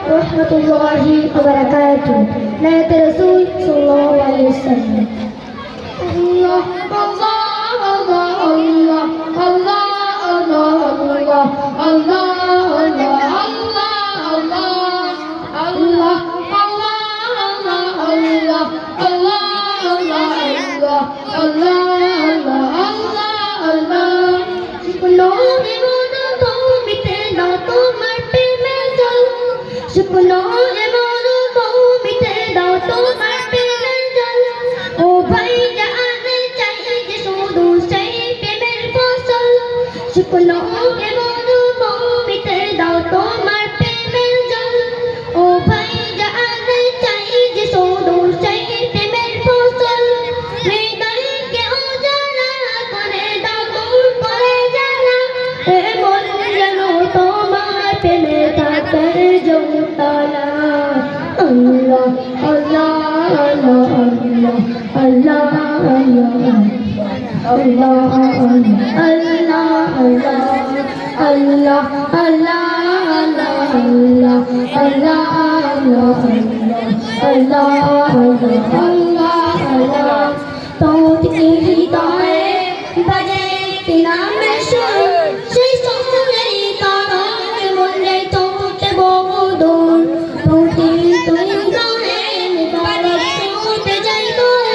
warahmatullahi wabarakatuh. Nabi Rasul sallallahu alaihi wasallam. Allah Allah Allah Allah Allah Allah Allah শুকনো এমন ভূমিতে দাও তোমার প্রেমের জল ও ভাই জানে চাই যে শুধু সেই প্রেমের ফসল শুকনো এমন ভূমিতে দাও তোমার প্রেমের জল ও ভাই জানে চাই যে শুধু সেই প্রেমের ফসল হৃদয়কে উজালা করে দাও দূর করে জ্বালা এমন যেন তোমার প্রেমে থাকে জমতালা Allah Allah Allah Allah Allah Allah Allah Allah